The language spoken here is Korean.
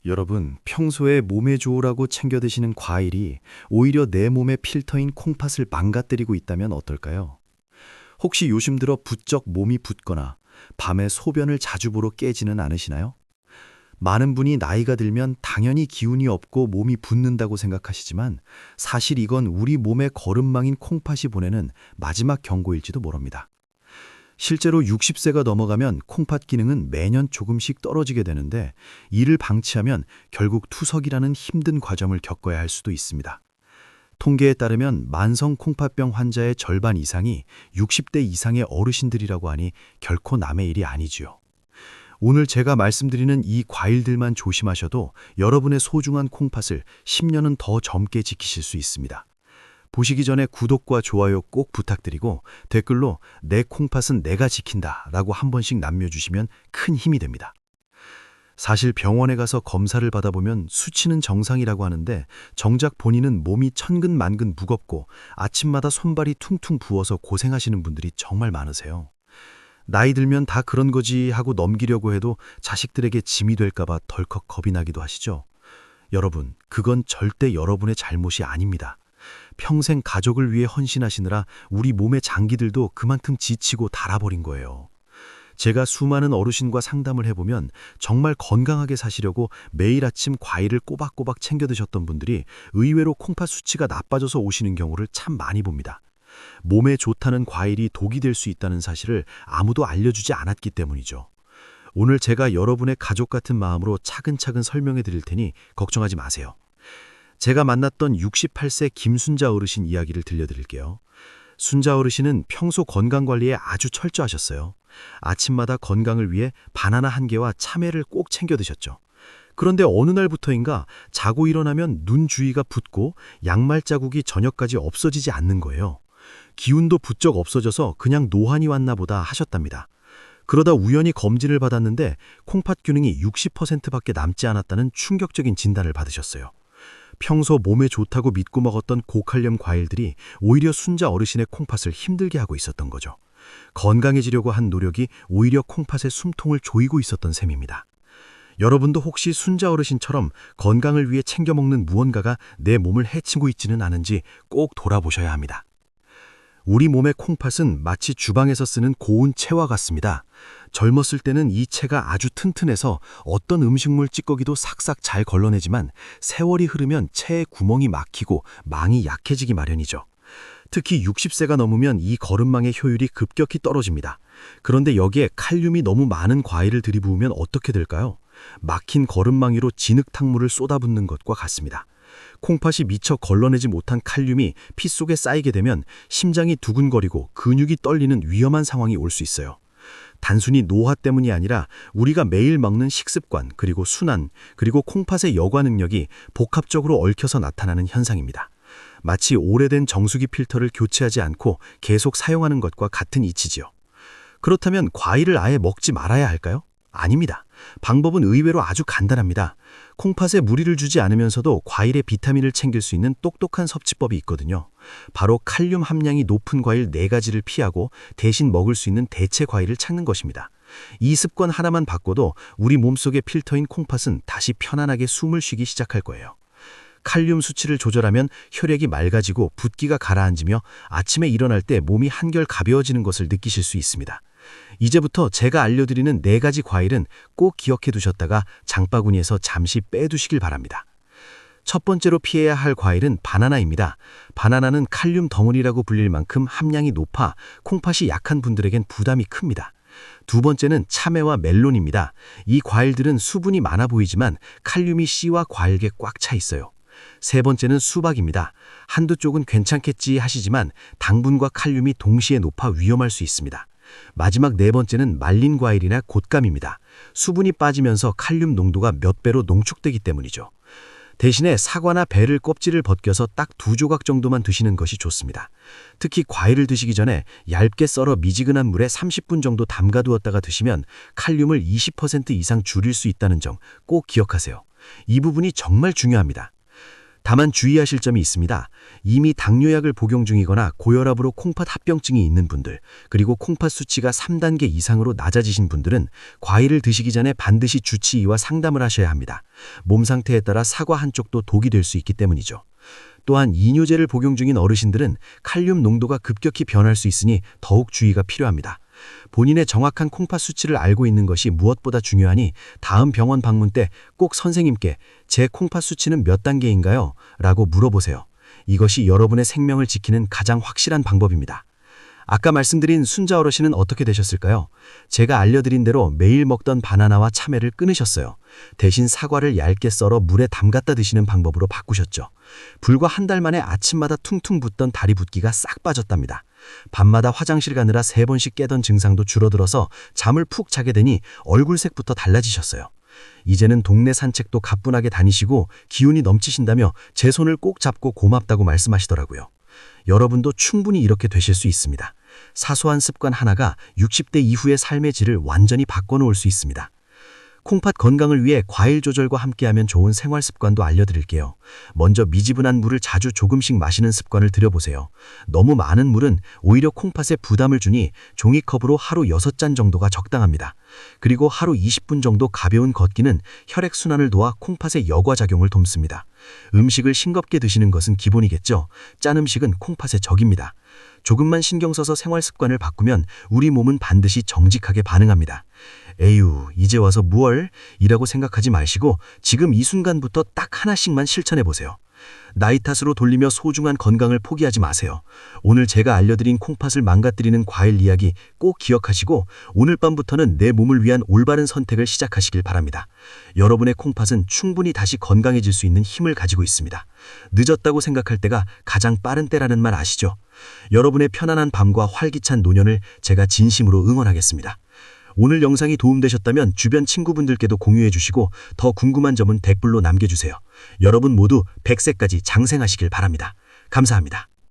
여러분, 평소에 몸에 좋으라고 챙겨 드시는 과일이 오히려 내 몸의 필터인 콩팥을 망가뜨리고 있다면 어떨까요? 혹시 요즘 들어 부쩍 몸이 붓거나 밤에 소변을 자주 보러 깨지는 않으시나요? 많은 분이 나이가 들면 당연히 기운이 없고 몸이 붓는다고 생각하시지만 사실 이건 우리 몸의 거름망인 콩팥이 보내는 마지막 경고일지도 모릅니다. 실제로 60세가 넘어가면 콩팥 기능은 매년 조금씩 떨어지게 되는데 이를 방치하면 결국 투석이라는 힘든 과정을 겪어야 할 수도 있습니다. 통계에 따르면 만성 콩팥병 환자의 절반 이상이 60대 이상의 어르신들이라고 하니 결코 남의 일이 아니지요. 오늘 제가 말씀드리는 이 과일들만 조심하셔도 여러분의 소중한 콩팥을 10년은 더 젊게 지키실 수 있습니다. 보시기 전에 구독과 좋아요 꼭 부탁드리고 댓글로 내 콩팥은 내가 지킨다 라고 한 번씩 남겨주시면 큰 힘이 됩니다. 사실 병원에 가서 검사를 받아보면 수치는 정상이라고 하는데 정작 본인은 몸이 천근만근 무겁고 아침마다 손발이 퉁퉁 부어서 고생하시는 분들이 정말 많으세요. 나이 들면 다 그런 거지 하고 넘기려고 해도 자식들에게 짐이 될까봐 덜컥 겁이 나기도 하시죠. 여러분, 그건 절대 여러분의 잘못이 아닙니다. 평생 가족을 위해 헌신하시느라 우리 몸의 장기들도 그만큼 지치고 닳아버린 거예요. 제가 수많은 어르신과 상담을 해보면 정말 건강하게 사시려고 매일 아침 과일을 꼬박꼬박 챙겨 드셨던 분들이 의외로 콩팥 수치가 나빠져서 오시는 경우를 참 많이 봅니다. 몸에 좋다는 과일이 독이 될 수 있다는 사실을 아무도 알려주지 않았기 때문이죠. 오늘 제가 여러분의 가족 같은 마음으로 차근차근 설명해 드릴 테니 걱정하지 마세요. 제가 만났던 68세 김순자 어르신 이야기를 들려드릴게요. 순자 어르신은 평소 건강관리에 아주 철저하셨어요. 아침마다 건강을 위해 바나나 한 개와 참외를 꼭 챙겨 드셨죠. 그런데 어느 날부터인가 자고 일어나면 눈 주위가 붓고 양말 자국이 저녁까지 없어지지 않는 거예요. 기운도 부쩍 없어져서 그냥 노환이 왔나 보다 하셨답니다. 그러다 우연히 검진을 받았는데 콩팥 균형이 60%밖에 남지 않았다는 충격적인 진단을 받으셨어요. 평소 몸에 좋다고 믿고 먹었던 고칼륨 과일들이 오히려 순자 어르신의 콩팥을 힘들게 하고 있었던 거죠. 건강해지려고 한 노력이 오히려 콩팥의 숨통을 조이고 있었던 셈입니다. 여러분도 혹시 순자 어르신처럼 건강을 위해 챙겨 먹는 무언가가 내 몸을 해치고 있지는 않은지 꼭 돌아보셔야 합니다. 우리 몸의 콩팥은 마치 주방에서 쓰는 고운 채와 같습니다. 젊었을 때는 이 채가 아주 튼튼해서 어떤 음식물 찌꺼기도 싹싹 잘 걸러내지만 세월이 흐르면 채의 구멍이 막히고 망이 약해지기 마련이죠. 특히 60세가 넘으면 이 거름망의 효율이 급격히 떨어집니다. 그런데 여기에 칼륨이 너무 많은 과일을 들이부으면 어떻게 될까요? 막힌 거름망 위로 진흙탕물을 쏟아붓는 것과 같습니다. 콩팥이 미처 걸러내지 못한 칼륨이 피 속에 쌓이게 되면 심장이 두근거리고 근육이 떨리는 위험한 상황이 올 수 있어요. 단순히 노화 때문이 아니라 우리가 매일 먹는 식습관, 그리고 순환, 그리고 콩팥의 여과 능력이 복합적으로 얽혀서 나타나는 현상입니다. 마치 오래된 정수기 필터를 교체하지 않고 계속 사용하는 것과 같은 이치지요. 그렇다면 과일을 아예 먹지 말아야 할까요? 아닙니다. 방법은 의외로 아주 간단합니다. 콩팥에 무리를 주지 않으면서도 과일의 비타민을 챙길 수 있는 똑똑한 섭취법이 있거든요. 바로 칼륨 함량이 높은 과일 4가지를 피하고 대신 먹을 수 있는 대체 과일을 찾는 것입니다. 이 습관 하나만 바꿔도 우리 몸속의 필터인 콩팥은 다시 편안하게 숨을 쉬기 시작할 거예요. 칼륨 수치를 조절하면 혈액이 맑아지고 붓기가 가라앉으며 아침에 일어날 때 몸이 한결 가벼워지는 것을 느끼실 수 있습니다. 이제부터 제가 알려드리는 4가지 과일은 꼭 기억해 두셨다가 장바구니에서 잠시 빼두시길 바랍니다. 첫 번째로 피해야 할 과일은 바나나입니다. 바나나는 칼륨 덩어리라고 불릴 만큼 함량이 높아 콩팥이 약한 분들에겐 부담이 큽니다. 두 번째는 참외와 멜론입니다. 이 과일들은 수분이 많아 보이지만 칼륨이 씨와 과일에 꽉 차 있어요. 세 번째는 수박입니다. 한두 쪽은 괜찮겠지 하시지만 당분과 칼륨이 동시에 높아 위험할 수 있습니다. 마지막 4번째는 말린 과일이나 곶감입니다. 수분이 빠지면서 칼륨 농도가 몇 배로 농축되기 때문이죠. 대신에 사과나 배를 껍질을 벗겨서 딱 2조각 정도만 드시는 것이 좋습니다. 특히 과일을 드시기 전에 얇게 썰어 미지근한 물에 30분 정도 담가두었다가 드시면 칼륨을 20% 이상 줄일 수 있다는 점 꼭 기억하세요. 이 부분이 정말 중요합니다. 다만 주의하실 점이 있습니다. 이미 당뇨약을 복용 중이거나 고혈압으로 콩팥 합병증이 있는 분들, 그리고 콩팥 수치가 3단계 이상으로 낮아지신 분들은 과일을 드시기 전에 반드시 주치의와 상담을 하셔야 합니다. 몸 상태에 따라 사과 한쪽도 독이 될 수 있기 때문이죠. 또한 이뇨제를 복용 중인 어르신들은 칼륨 농도가 급격히 변할 수 있으니 더욱 주의가 필요합니다. 본인의 정확한 콩팥 수치를 알고 있는 것이 무엇보다 중요하니 다음 병원 방문 때 꼭 선생님께 제 콩팥 수치는 몇 단계인가요? 라고 물어보세요. 이것이 여러분의 생명을 지키는 가장 확실한 방법입니다. 아까 말씀드린 순자 어르신은 어떻게 되셨을까요? 제가 알려드린 대로 매일 먹던 바나나와 참외를 끊으셨어요. 대신 사과를 얇게 썰어 물에 담갔다 드시는 방법으로 바꾸셨죠. 불과 한 달 만에 아침마다 퉁퉁 붓던 다리 붓기가 싹 빠졌답니다. 밤마다 화장실 가느라 3번씩 깨던 증상도 줄어들어서 잠을 푹 자게 되니 얼굴색부터 달라지셨어요. 이제는 동네 산책도 가뿐하게 다니시고 기운이 넘치신다며 제 손을 꼭 잡고 고맙다고 말씀하시더라고요. 여러분도 충분히 이렇게 되실 수 있습니다. 사소한 습관 하나가 60대 이후의 삶의 질을 완전히 바꿔놓을 수 있습니다. 콩팥 건강을 위해 과일 조절과 함께하면 좋은 생활 습관도 알려드릴게요. 먼저 미지근한 물을 자주 조금씩 마시는 습관을 들여보세요. 너무 많은 물은 오히려 콩팥에 부담을 주니 종이컵으로 하루 6잔 정도가 적당합니다. 그리고 하루 20분 정도 가벼운 걷기는 혈액순환을 도와 콩팥의 여과작용을 돕습니다. 음식을 싱겁게 드시는 것은 기본이겠죠. 짠 음식은 콩팥의 적입니다. 조금만 신경 써서 생활 습관을 바꾸면 우리 몸은 반드시 정직하게 반응합니다. 에휴, 이제 와서 무얼? 이라고 생각하지 마시고 지금 이 순간부터 딱 하나씩만 실천해보세요. 나이 탓으로 돌리며 소중한 건강을 포기하지 마세요. 오늘 제가 알려드린 콩팥을 망가뜨리는 과일 이야기 꼭 기억하시고 오늘 밤부터는 내 몸을 위한 올바른 선택을 시작하시길 바랍니다. 여러분의 콩팥은 충분히 다시 건강해질 수 있는 힘을 가지고 있습니다. 늦었다고 생각할 때가 가장 빠른 때라는 말 아시죠? 여러분의 편안한 밤과 활기찬 노년을 제가 진심으로 응원하겠습니다. 오늘 영상이 도움되셨다면 주변 친구분들께도 공유해 주시고 더 궁금한 점은 댓글로 남겨주세요. 여러분 모두 100세까지 장생하시길 바랍니다. 감사합니다.